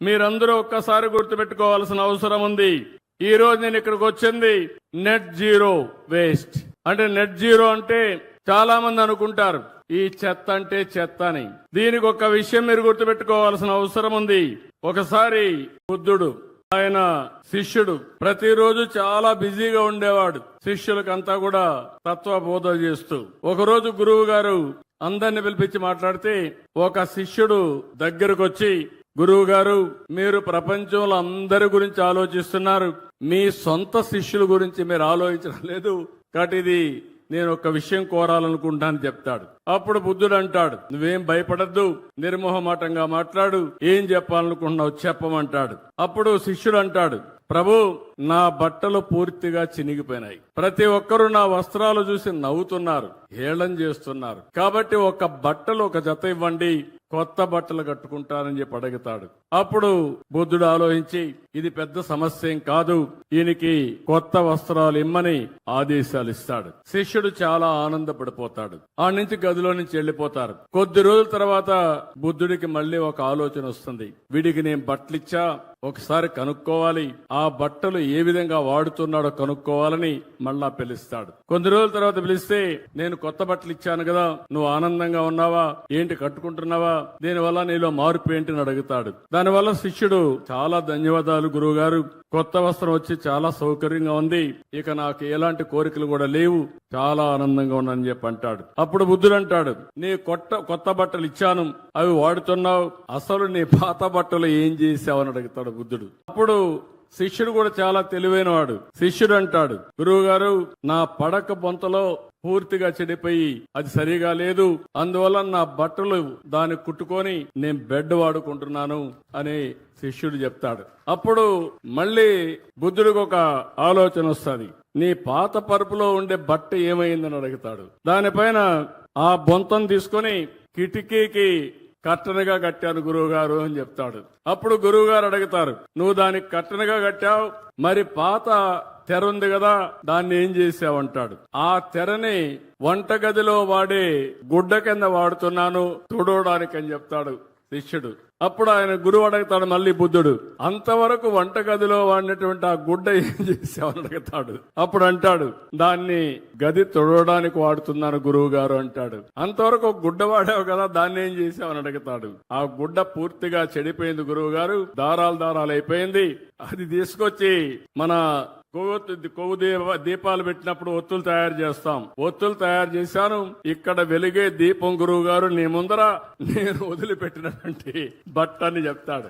మీరందరూ ఒక్కసారి గుర్తుపెట్టుకోవాల్సిన అవసరం ఉంది. ఈ రోజు నేను ఇక్కడికి వచ్చింది నెట్ జీరో వేస్ట్ అంటే నెట్ జీరో అంటే చాలా మంది అనుకుంటారు ఈ చెత్త అంటే చెత్త అని. దీనికి ఒక విషయం మీరు గుర్తుపెట్టుకోవాల్సిన అవసరం ఉంది. ఒకసారి బుద్ధుడు ఆయన శిష్యుడు ప్రతిరోజు చాలా బిజీగా ఉండేవాడు. శిష్యులకంతా కూడా తత్వబోధ చేస్తూ ఒకరోజు గురువు గారు అందరిని పిలిపించి మాట్లాడితే ఒక శిష్యుడు దగ్గరకు వచ్చి, గురువు గారు, మీరు ప్రపంచంలో అందరి గురించి ఆలోచిస్తున్నారు, మీ సొంత శిష్యుల గురించి మీరు ఆలోచించడం లేదు, కాబట్టి ఇది నేను ఒక విషయం కోరాలనుకుంటాను చెప్తాడు. అప్పుడు బుద్ధుడు అంటాడు, నువ్వేం భయపడద్దు, నిర్మోహమాటంగా మాట్లాడు, ఏం చెప్పాలనుకుంటున్నావు చెప్పమంటాడు. అప్పుడు శిష్యుడు అంటాడు, ప్రభు, నా బట్టలు పూర్తిగా చినిగిపోయినాయి, ప్రతి ఒక్కరూ నా వస్త్రాలు చూసి నవ్వుతున్నారు, హేళన చేస్తున్నారు, కాబట్టి ఒక జత ఇవ్వండి, కొత్త బట్టలు కట్టుకుంటానని చెప్పి అడుగుతాడు. అప్పుడు బుద్ధుడు ఆలోచించి, ఇది పెద్ద సమస్య ఏం కాదు, ఈయనకి కొత్త వస్త్రాలు ఇమ్మని ఆదేశాలు ఇస్తాడు. శిష్యుడు చాలా ఆనందపడిపోతాడు. ఆ నుంచి గదిలో నుంచి వెళ్లిపోతారు. కొద్ది రోజుల తర్వాత బుద్ధుడికి మళ్ళీ ఒక ఆలోచన వస్తుంది. వీడికి నేను బట్టలిచ్చా, ఒకసారి కనుక్కోవాలి, ఆ బట్టలు ఏ విధంగా వాడుతున్నాడో కనుక్కోవాలని మళ్ళా పిలుస్తాడు. కొన్ని రోజుల తర్వాత పిలిస్తే, నేను కొత్త బట్టలు ఇచ్చాను కదా, నువ్వు ఆనందంగా ఉన్నావా, ఏంటి కట్టుకుంటున్నావా, దీనివల్ల నీలో మార్పు ఏంటిని అడుగుతాడు. దానివల్ల శిష్యుడు, చాలా ధన్యవాదాలు గురువు గారు, కొత్త వస్త్రం వచ్చి చాలా సౌకర్యంగా ఉంది, ఇక నాకు ఎలాంటి కోరికలు కూడా లేవు, చాలా ఆనందంగా ఉన్నానని చెప్పి అంటాడు. అప్పుడు బుద్ధుడు అంటాడు, నీ కొత్త బట్టలు ఇచ్చాను, అవి వాడుతున్నావు, అసలు నీ పాత బట్టలు ఏం చేసావని అడుగుతాడు బుద్ధుడు. అప్పుడు శిష్యుడు కూడా చాలా తెలివైన వాడు. శిష్యుడు అంటాడు, గురువు గారు, నా పడక బొంతలో పూర్తిగా చెడిపోయి అది సరిగా లేదు, అందువల్ల నా బట్టలు దాన్ని కుట్టుకొని నేను బెడ్ వాడుకుంటున్నాను అని శిష్యుడు చెప్తాడు. అప్పుడు మళ్ళీ బుద్ధుడికి ఒక ఆలోచన వస్తుంది. నీ పాత పరుపులో ఉండే బట్ట ఏమైందని అడుగుతాడు. దానిపైన ఆ బొంతం తీసుకొని కిటికీకి కట్టనగా కట్టాను గురువు గారు అని చెప్తాడు. అప్పుడు గురువు గారు అడుగుతారు, నువ్వు దానికి కట్టనగా కట్టావు, మరి పాత తెర ఉంది కదా, దాన్ని ఏం చేసావంటాడు. ఆ తెరని వంటగదిలో వాడే గుడ్డ కింద వాడుతున్నాను తుడవడానికి అని చెప్తాడు శిష్యుడు. అప్పుడు ఆయన గురువు అడుగుతాడు మళ్ళీ బుద్ధుడు, అంతవరకు వంటగదిలో వాడినటువంటి ఆ గుడ్డ ఏం చేసావని అడుగుతాడు. అప్పుడు అంటాడు, దాన్ని గది తుడవడానికి వాడుతున్నాను గురువు గారు అంటాడు. అంతవరకు ఒక గుడ్డ వాడావు కదా, దాన్ని ఏం చేసావని అడుగుతాడు. ఆ గుడ్డ పూర్తిగా చెడిపోయింది గురువు గారు, దారాలు అయిపోయింది, అది తీసుకొచ్చి మన కొవ్వు దీపాలు పెట్టినప్పుడు ఒత్తులు తయారు చేస్తాం, ఒత్తులు తయారు చేశాను, ఇక్కడ వెలిగే దీపం గురువు గారు నీ ముందర నేను వదిలిపెట్టినటువంటి బట్ట అని చెప్తాడు.